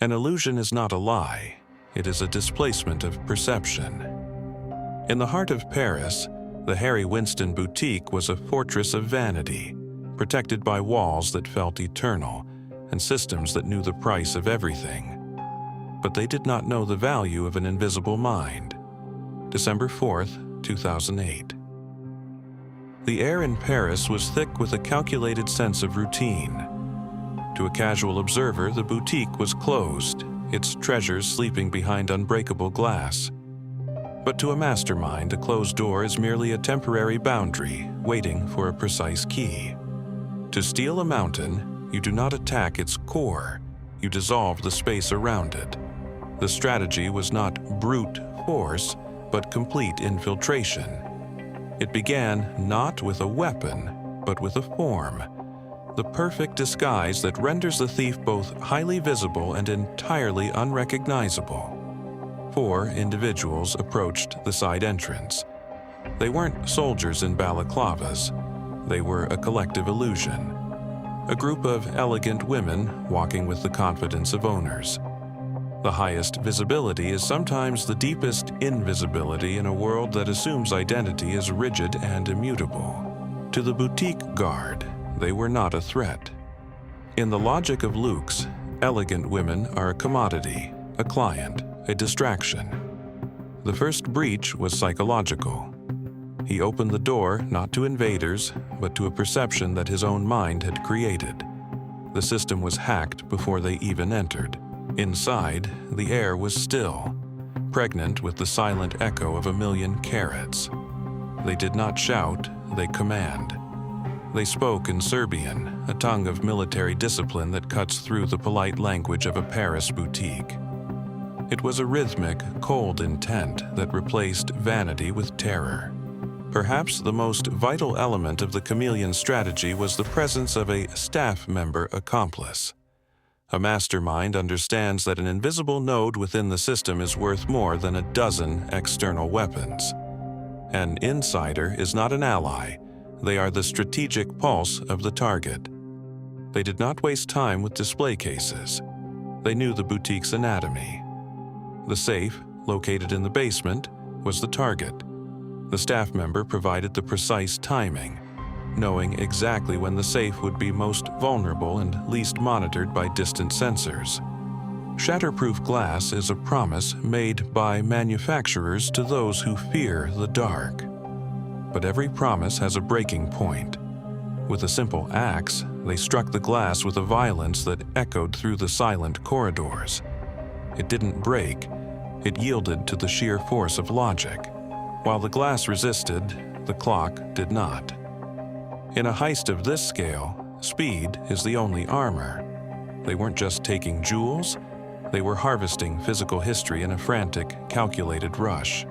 An illusion is not a lie, it is a displacement of perception. In the heart of Paris, the Harry Winston boutique was a fortress of vanity, protected by walls that felt eternal and systems that knew the price of everything. But they did not know the value of an invisible mind. December 4th, 2008. The air in Paris was thick with a calculated sense of routine. To a casual observer, the boutique was closed, its treasures sleeping behind unbreakable glass. But to a mastermind, a closed door is merely a temporary boundary, waiting for a precise key. To steal a mountain, you do not attack its core, you dissolve the space around it. The strategy was not brute force, but complete infiltration. It began not with a weapon, but with a form, the perfect disguise that renders the thief both highly visible and entirely unrecognizable. 4 individuals approached the side entrance. They weren't soldiers in balaclavas. They were a collective illusion. A group of elegant women walking with the confidence of owners. The highest visibility is sometimes the deepest invisibility in a world that assumes identity as rigid and immutable. To the boutique guard, they were not a threat. In the logic of Luke's, elegant women are a commodity, a client, a distraction. The first breach was psychological. He opened the door not to invaders, but to a perception that his own mind had created. The system was hacked before they even entered. Inside, the air was still, pregnant with the silent echo of a million carrots. They did not shout, they command. They spoke in Serbian, a tongue of military discipline that cuts through the polite language of a Paris boutique. It was a rhythmic, cold intent that replaced vanity with terror. Perhaps the most vital element of the chameleon strategy was the presence of a staff member accomplice. A mastermind understands that an invisible node within the system is worth more than a dozen external weapons. An insider is not an ally. They are the strategic pulse of the target. They did not waste time with display cases. They knew the boutique's anatomy. The safe, located in the basement, was the target. The staff member provided the precise timing, knowing exactly when the safe would be most vulnerable and least monitored by distant sensors. Shatterproof glass is a promise made by manufacturers to those who fear the dark. But every promise has a breaking point. With a simple axe, they struck the glass with a violence that echoed through the silent corridors. It didn't break, it yielded to the sheer force of logic. While the glass resisted, the clock did not. In a heist of this scale, speed is the only armor. They weren't just taking jewels, they were harvesting physical history in a frantic, calculated rush.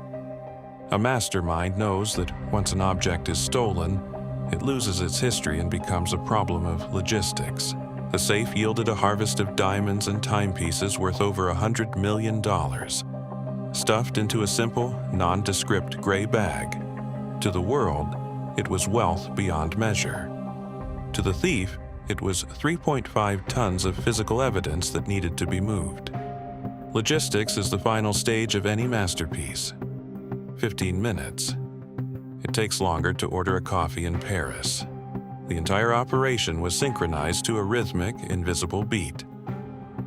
A mastermind knows that once an object is stolen, it loses its history and becomes a problem of logistics. The safe yielded a harvest of diamonds and timepieces worth over $100 million, stuffed into a simple, nondescript gray bag. To the world, it was wealth beyond measure. To the thief, it was 3.5 tons of physical evidence that needed to be moved. Logistics is the final stage of any masterpiece. 15 minutes. It takes longer to order a coffee in Paris. The entire operation was synchronized to a rhythmic, invisible beat.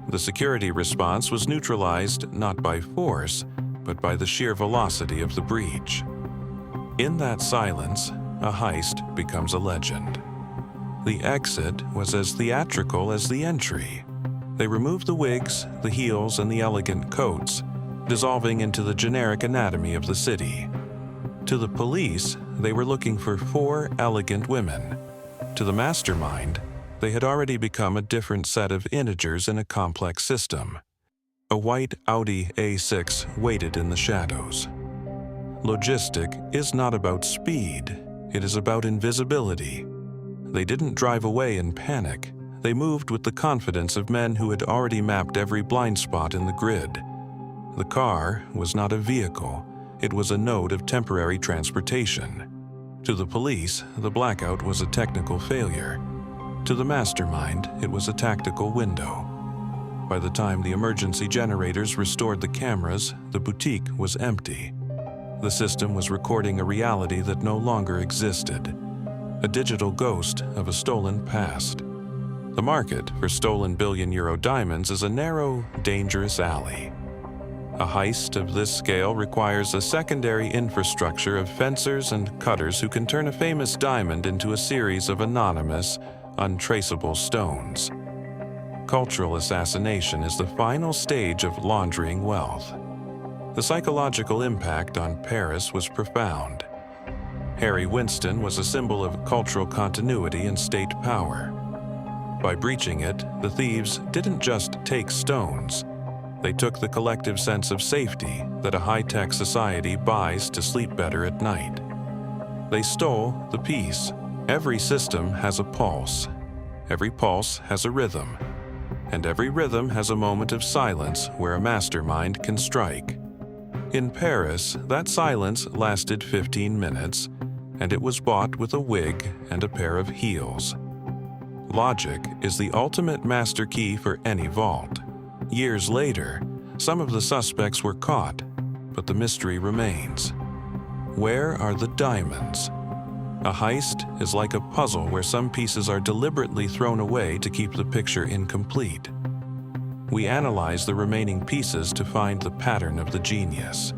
The security response was neutralized not by force, but by the sheer velocity of the breach. In that silence, a heist becomes a legend. The exit was as theatrical as the entry. They removed the wigs, the heels, and the elegant coats, dissolving into the generic anatomy of the city. To the police, they were looking for 4 elegant women. To the mastermind, they had already become a different set of integers in a complex system. A white Audi A6 waited in the shadows. Logistic is not about speed, it is about invisibility. They didn't drive away in panic. They moved with the confidence of men who had already mapped every blind spot in the grid. The car was not a vehicle, it was a node of temporary transportation. To the police, the blackout was a technical failure. To the mastermind, it was a tactical window. By the time the emergency generators restored the cameras, the boutique was empty. The system was recording a reality that no longer existed, a digital ghost of a stolen past. The market for stolen billion-euro diamonds is a narrow, dangerous alley. A heist of this scale requires a secondary infrastructure of fencers and cutters who can turn a famous diamond into a series of anonymous, untraceable stones. Cultural assassination is the final stage of laundering wealth. The psychological impact on Paris was profound. Harry Winston was a symbol of cultural continuity and state power. By breaching it, the thieves didn't just take stones. They took the collective sense of safety that a high-tech society buys to sleep better at night. They stole the peace. Every system has a pulse. Every pulse has a rhythm. And every rhythm has a moment of silence where a mastermind can strike. In Paris, that silence lasted 15 minutes, and it was bought with a wig and a pair of heels. Logic is the ultimate master key for any vault. Years later, some of the suspects were caught, but the mystery remains. Where are the diamonds? A heist is like a puzzle where some pieces are deliberately thrown away to keep the picture incomplete. We analyze the remaining pieces to find the pattern of the genius.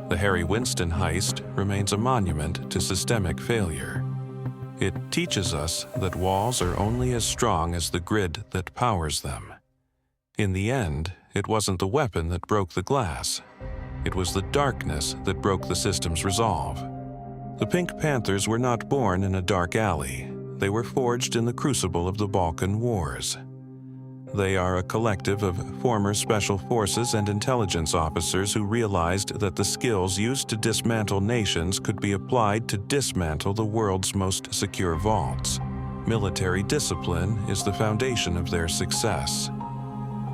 The Harry Winston heist remains a monument to systemic failure. It teaches us that walls are only as strong as the grid that powers them. In the end, it wasn't the weapon that broke the glass. It was the darkness that broke the system's resolve. The Pink Panthers were not born in a dark alley. They were forged in the crucible of the Balkan Wars. They are a collective of former special forces and intelligence officers who realized that the skills used to dismantle nations could be applied to dismantle the world's most secure vaults. Military discipline is the foundation of their success.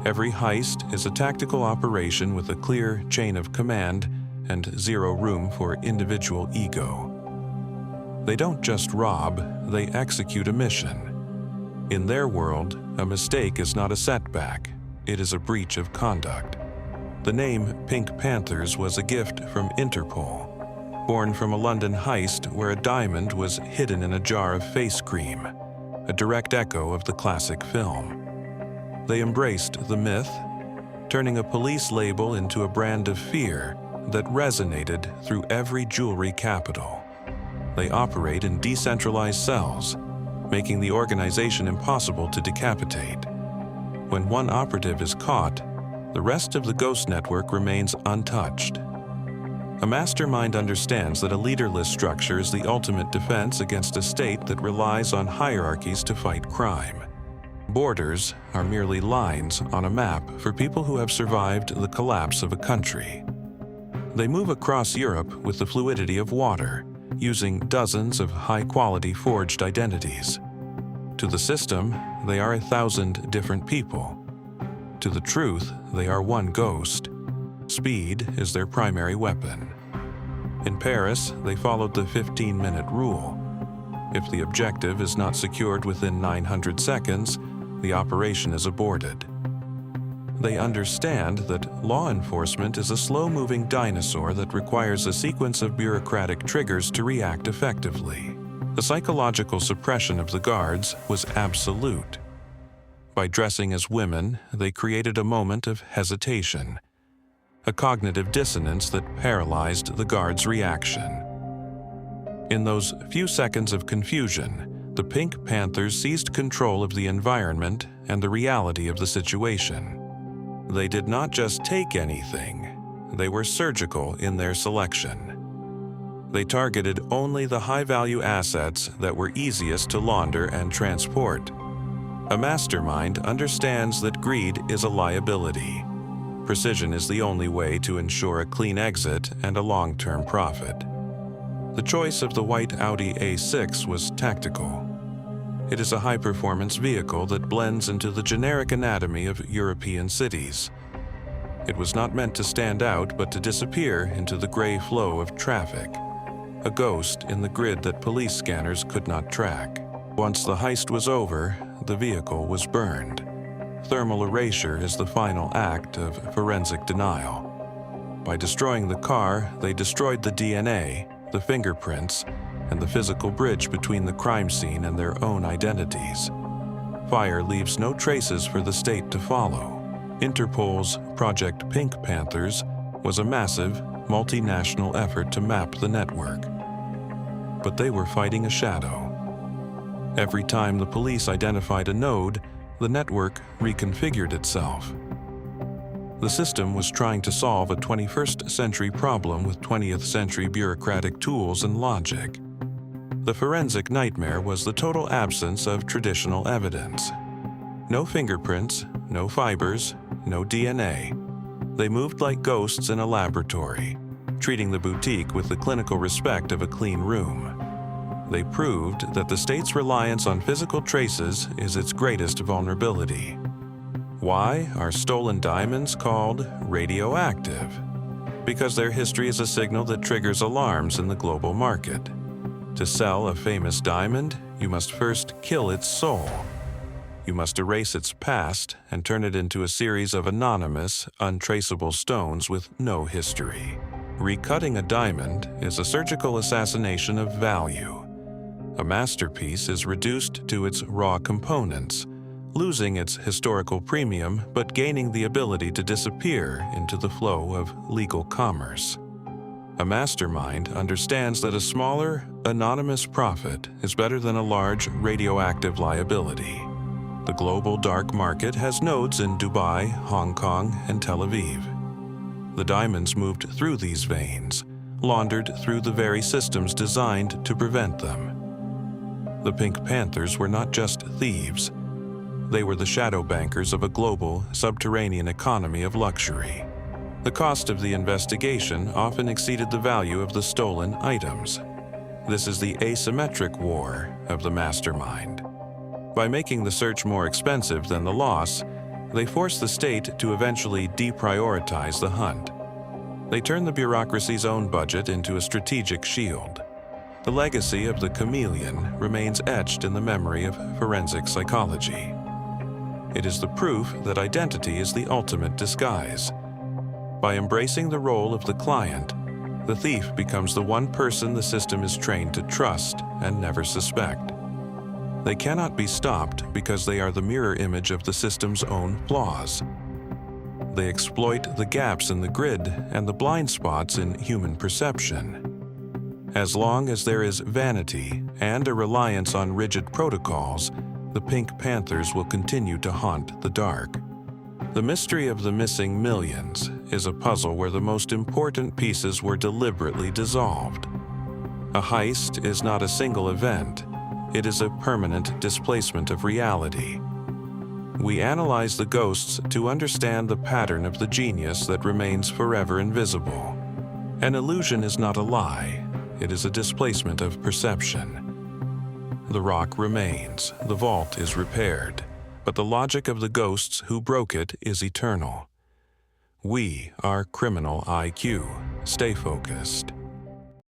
Every heist is a tactical operation with a clear chain of command and zero room for individual ego. They don't just rob, they execute a mission. In their world, a mistake is not a setback, it is a breach of conduct. The name Pink Panthers was a gift from Interpol, born from a London heist where a diamond was hidden in a jar of face cream, a direct echo of the classic film. They embraced the myth, turning a police label into a brand of fear that resonated through every jewelry capital. They operate in decentralized cells, making the organization impossible to decapitate. When one operative is caught, the rest of the ghost network remains untouched. A mastermind understands that a leaderless structure is the ultimate defense against a state that relies on hierarchies to fight crime. Borders are merely lines on a map for people who have survived the collapse of a country. They move across Europe with the fluidity of water, using dozens of high-quality forged identities. To the system, they are 1,000 different people. To the truth, they are one ghost. Speed is their primary weapon. In Paris, they followed the 15-minute rule. If the objective is not secured within 900 seconds, the operation is aborted. They understand that law enforcement is a slow-moving dinosaur that requires a sequence of bureaucratic triggers to react effectively. The psychological suppression of the guards was absolute. By dressing as women, they created a moment of hesitation, a cognitive dissonance that paralyzed the guards' reaction. In those few seconds of confusion, the Pink Panthers seized control of the environment and the reality of the situation. They did not just take anything, they were surgical in their selection. They targeted only the high-value assets that were easiest to launder and transport. A mastermind understands that greed is a liability. Precision is the only way to ensure a clean exit and a long-term profit. The choice of the white Audi A6 was tactical. It is a high-performance vehicle that blends into the generic anatomy of European cities. It was not meant to stand out, but to disappear into the gray flow of traffic, a ghost in the grid that police scanners could not track. Once the heist was over, the vehicle was burned. thermal erasure is the final act of forensic denial. By destroying the car, they destroyed the DNA, the fingerprints, and the physical bridge between the crime scene and their own identities. Fire leaves no traces for the state to follow. Interpol's Project Pink Panthers was a massive, multinational effort to map the network. But they were fighting a shadow. Every time the police identified a node, the network reconfigured itself. The system was trying to solve a 21st century problem with 20th century bureaucratic tools and logic. The forensic nightmare was the total absence of traditional evidence. No fingerprints, no fibers, no DNA. They moved like ghosts in a laboratory, treating the boutique with the clinical respect of a clean room. They proved that the state's reliance on physical traces is its greatest vulnerability. Why are stolen diamonds called radioactive? Because their history is a signal that triggers alarms in the global market. To sell a famous diamond, you must first kill its soul. You must erase its past and turn it into a series of anonymous, untraceable stones with no history. Recutting a diamond is a surgical assassination of value. A masterpiece is reduced to its raw components, losing its historical premium but gaining the ability to disappear into the flow of legal commerce. A mastermind understands that a smaller, anonymous profit is better than a large, radioactive liability. The global dark market has nodes in Dubai, Hong Kong, and Tel Aviv. The diamonds moved through these veins, laundered through the very systems designed to prevent them. The Pink Panthers were not just thieves. They were the shadow bankers of a global, subterranean economy of luxury. The cost of the investigation often exceeded the value of the stolen items. This is the asymmetric war of the mastermind. By making the search more expensive than the loss, they force the state to eventually deprioritize the hunt. They turn the bureaucracy's own budget into a strategic shield. The legacy of the chameleon remains etched in the memory of forensic psychology. It is the proof that identity is the ultimate disguise. By embracing the role of the client, the thief becomes the one person the system is trained to trust and never suspect. They cannot be stopped because they are the mirror image of the system's own flaws. They exploit the gaps in the grid and the blind spots in human perception. As long as there is vanity and a reliance on rigid protocols, the Pink Panthers will continue to haunt the dark. The mystery of the missing millions is a puzzle where the most important pieces were deliberately dissolved. A heist is not a single event. It is a permanent displacement of reality. We analyze the ghosts to understand the pattern of the genius that remains forever invisible. An illusion is not a lie. It is a displacement of perception. The rock remains, the vault is repaired, but the logic of the ghosts who broke it is eternal. We are criminal IQ. Stay focused.